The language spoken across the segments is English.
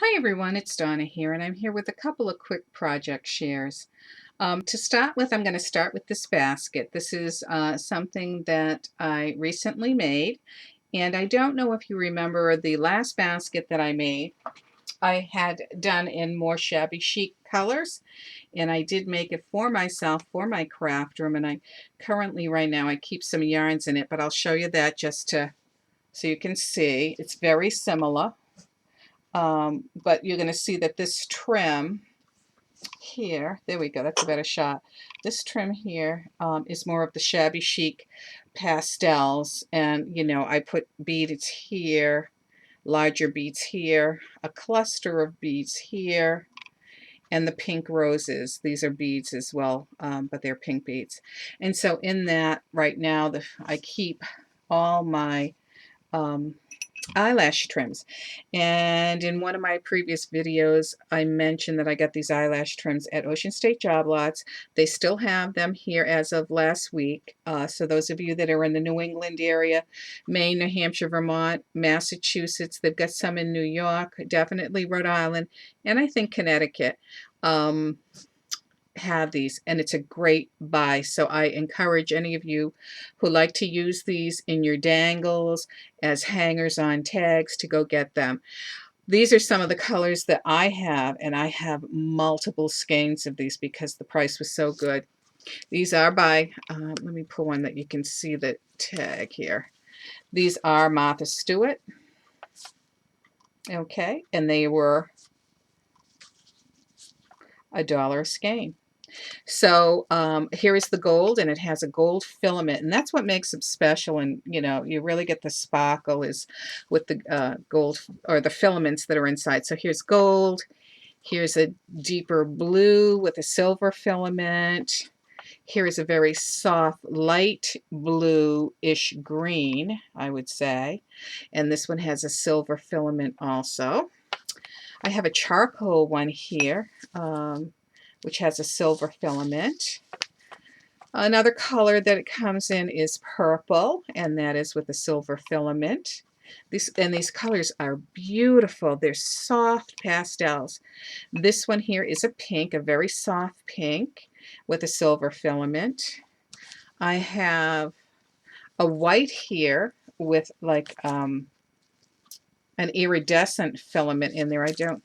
Hi everyone, it's Donna here, and I'm here with a couple of quick project shares. To start with, I'm going to start with this basket. This is something that I recently made, and I don't know if you remember the last basket that I made. I had done in more shabby chic colors, and I did make it for myself for my craft room, and I currently right now I keep some yarns in it, but I'll show you that just to so you can see. It's very similar. But you're going to see that this trim here, there we go, that's a better shot. This trim here is more of the shabby chic pastels, and I put beads here, larger beads here, a cluster of beads here, and the pink roses. These are beads as well, but they're pink beads. And so in that right now, I keep all my eyelash trims. And in one of my previous videos, I mentioned that I got these eyelash trims at Ocean State Job Lots. They still have them here as of last week. So those of you that are in the New England area, Maine, New Hampshire, Vermont, Massachusetts, they've got some in New York, definitely Rhode Island, and I think Connecticut. Have these, and it's a great buy. So I encourage any of you who like to use these in your dangles as hangers on tags to go get them. These are some of the colors that I have, and I have multiple skeins of these because the price was so good. These are by let me pull one that you can see the tag here. These are Martha Stewart, okay, and they were $1 a skein. So here is the gold, and it has a gold filament, and that's what makes it special. And you really get the sparkle is with the gold or the filaments that are inside. So here's gold. Here's a deeper blue with a silver filament. Here is a very soft light blue-ish green, I would say, and this one has a silver filament also. I have a charcoal one here. Which has a silver filament. Another color that it comes in is purple, and that is with a silver filament. These colors are beautiful. They're soft pastels. This one here is a pink, a very soft pink with a silver filament. I have a white here with like an iridescent filament in there. I don't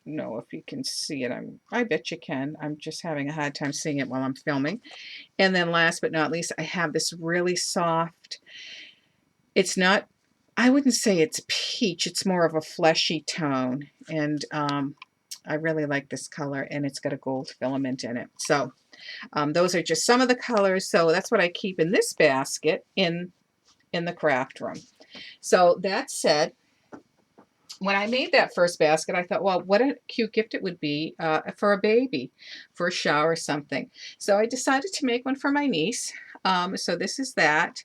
know if you can see it. I bet you can. I'm just having a hard time seeing it while I'm filming. And then last but not least, I have this really soft, it's not, I wouldn't say it's peach, it's more of a fleshy tone. And I really like this color, and it's got a gold filament in it. So those are just some of the colors. So that's what I keep in this basket in the craft room. So that said, when I made that first basket, I thought, well, what a cute gift it would be for a baby, for a shower or something. So I decided to make one for my niece. So this is that.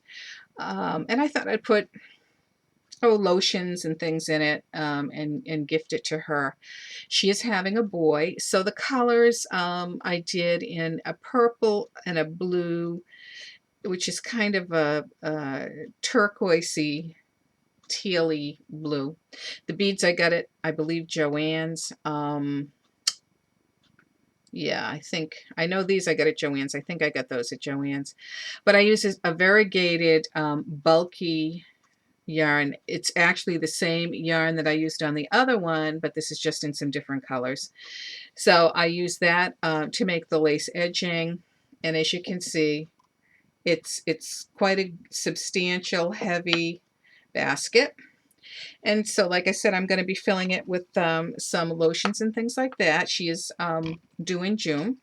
And I thought I'd put lotions and things in it and gift it to her. She is having a boy. So the colors I did in a purple and a blue, which is kind of a turquoisey, tealy blue. The beads I got at, I believe, Joann's. Yeah, I know these I got at Joann's. I think I got those at Joann's. But I use a variegated, bulky yarn. It's actually the same yarn that I used on the other one, but this is just in some different colors. So I use that to make the lace edging. And as you can see, it's quite a substantial, heavy basket. And so, like I said, I'm going to be filling it with some lotions and things like that. She is due in June.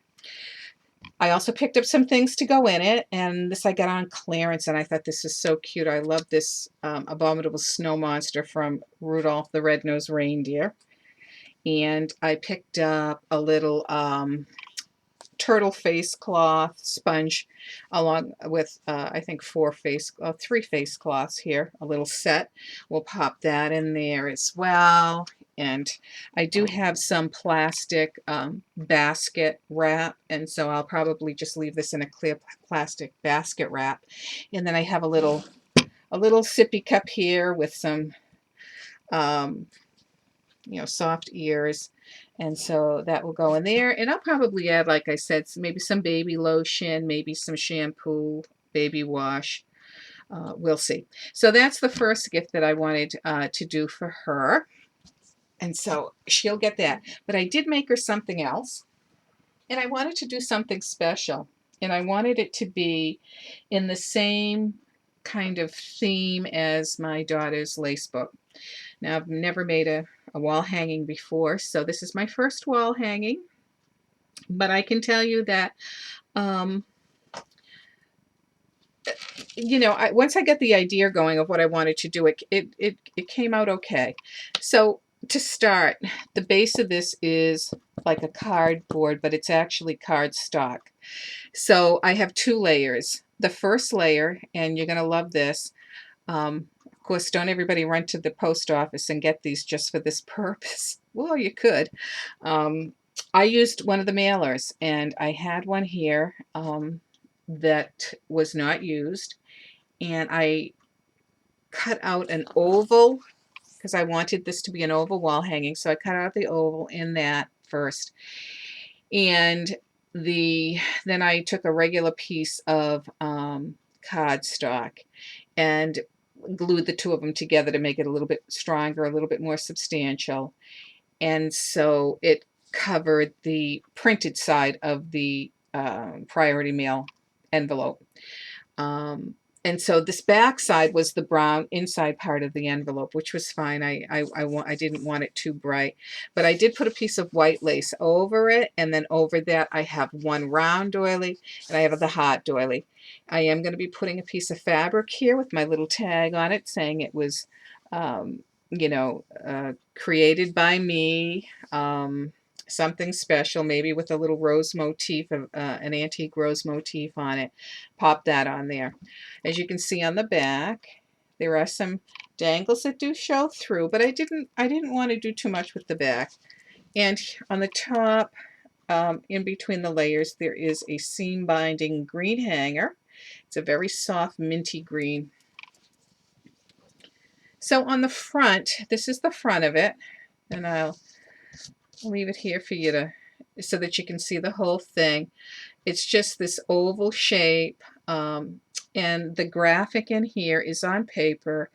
I also picked up some things to go in it, and this I got on clearance, and I thought this is so cute. I love this abominable snow monster from Rudolph the Red-Nosed Reindeer. And I picked up a little turtle face cloth sponge along with I think three face cloths here, a little set. We'll pop that in there as well. And I do have some plastic basket wrap, and so I'll probably just leave this in a clear plastic basket wrap. And then I have a little sippy cup here with some you know, soft ears. And so that will go in there. And I'll probably add, like I said, maybe some baby lotion, maybe some shampoo, baby wash. We'll see. So that's the first gift that I wanted to do for her. And so she'll get that. But I did make her something else. And I wanted to do something special. And I wanted it to be in the same kind of theme as my daughter's lace book. Now, I've never made a wall hanging before, so this is my first wall hanging. But I can tell you that, you know, once I got the idea going of what I wanted to do, it came out okay. So to start, the base of this is like a cardboard, but it's actually cardstock. So I have two layers. The first layer, and you're going to love this. Of course, don't everybody run to the post office and get these just for this purpose. Well, you could. I used one of the mailers, and I had one here that was not used, and I cut out an oval because I wanted this to be an oval wall hanging, so I cut out the oval in that first. And then I took a regular piece of cardstock and glued the two of them together to make it a little bit stronger, a little bit more substantial. And so it covered the printed side of the priority mail envelope. And so this back side was the brown inside part of the envelope, which was fine. I didn't want it too bright. But I did put a piece of white lace over it, and then over that I have one round doily, and I have the heart doily. I am going to be putting a piece of fabric here with my little tag on it saying it was, you know, created by me. Something special, maybe with a little rose motif, of an antique rose motif on it. Pop that on there. As you can see on the back, there are some dangles that do show through, but I didn't want to do too much with the back. And on the top, in between the layers, there is a seam binding green hanger. It's a very soft minty green. So on the front, this is the front of it, and I'll leave it here for you to, so that you can see the whole thing. It's just this oval shape, and the graphic in here is on paper,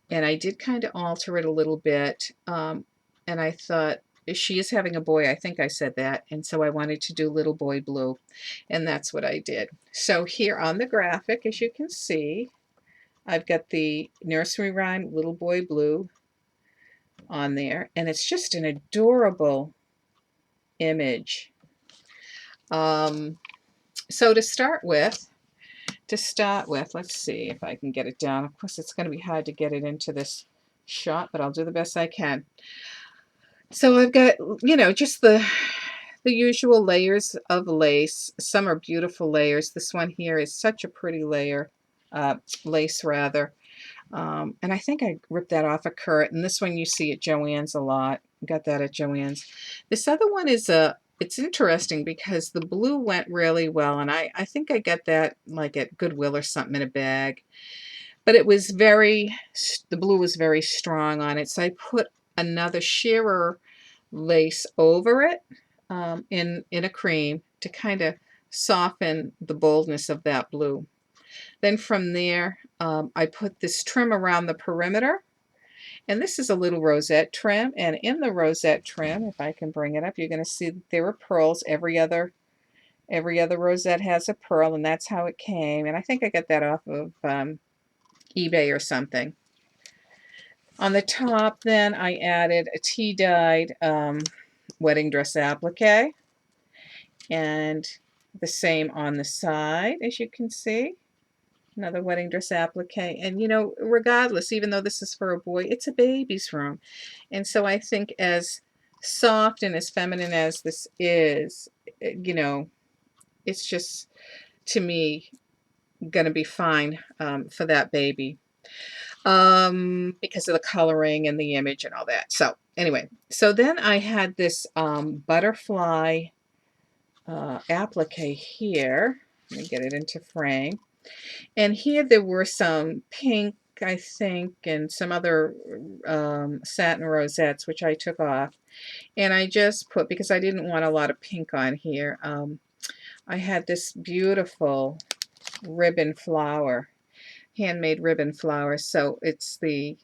and I did kind of alter it a little bit, and I thought, she is having a boy, I think I said that, and so I wanted to do Little Boy Blue, and that's what I did. So here on the graphic, as you can see, I've got the nursery rhyme Little Boy Blue on there, and it's just an adorable image. So to start with, let's see if I can get it down. Of course, it's going to be hard to get it into this shot, but I'll do the best I can. So I've got, you know, just the usual layers of lace. Some are beautiful layers. This one here is such a pretty layer, lace rather. And I think I ripped that off a curtain. This one you see at Joann's a lot. Got that at Joann's. This other one is it's interesting because the blue went really well, and I think I got that like at Goodwill or something in a bag. But it was the blue was very strong on it, so I put another shearer lace over it in a cream to kind of soften the boldness of that blue. Then from there, I put this trim around the perimeter, and this is a little rosette trim, and in the rosette trim, if I can bring it up, you're going to see that there are pearls. Every other rosette has a pearl, and that's how it came, and I think I got that off of eBay or something. On the top, then, I added a tea-dyed wedding dress applique, and the same on the side, as you can see. Another wedding dress applique. And, you know, regardless, even though this is for a boy, it's a baby's room. And so I think as soft and as feminine as this is, you know, it's just, to me, going to be fine for that baby. Because of the coloring and the image and all that. So anyway, so then I had this butterfly applique here. Let me get it into frame. And here there were some pink I think, and some other satin rosettes, which I took off. And I just put, because I didn't want a lot of pink on here, I had this beautiful ribbon flower, handmade ribbon flower. So it's the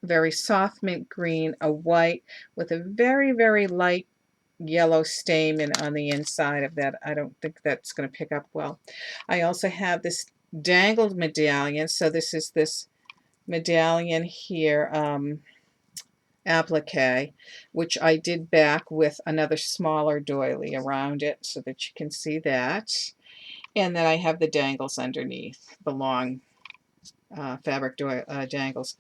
very soft mint green, a white with a very, very light yellow stamen on the inside of that. I don't think that's going to pick up well. I also have this dangled medallion. So this is this medallion here, applique, which I did back with another smaller doily around it so that you can see that. And then I have the dangles underneath, the long fabric dangles.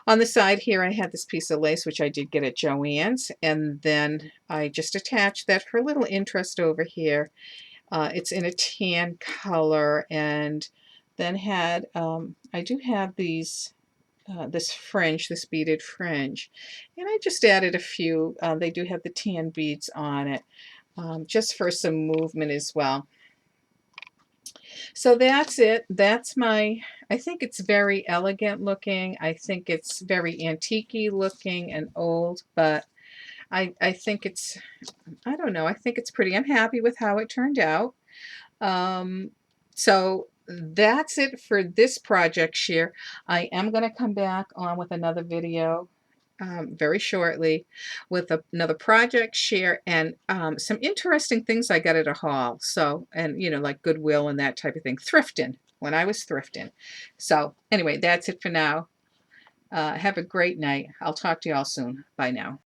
On the side here, I had this piece of lace, which I did get at Joann's, and then I just attached that for a little interest over here. It's in a tan color, and then had, I do have these, this fringe, this beaded fringe, and I just added a few. They do have the tan beads on it, just for some movement as well. So that's it. That's my, I think it's very elegant looking. I think it's very antique-y looking and old, but I think it's, I don't know, I think it's pretty. I'm happy with how it turned out. So that's it for this project share. I am going to come back on with another video very shortly with another project share and some interesting things I got at a haul. So, and you know, like Goodwill and that type of thing, thrifting, when I was thrifting. So anyway, that's it for now. Have a great night. I'll talk to you all soon. Bye now.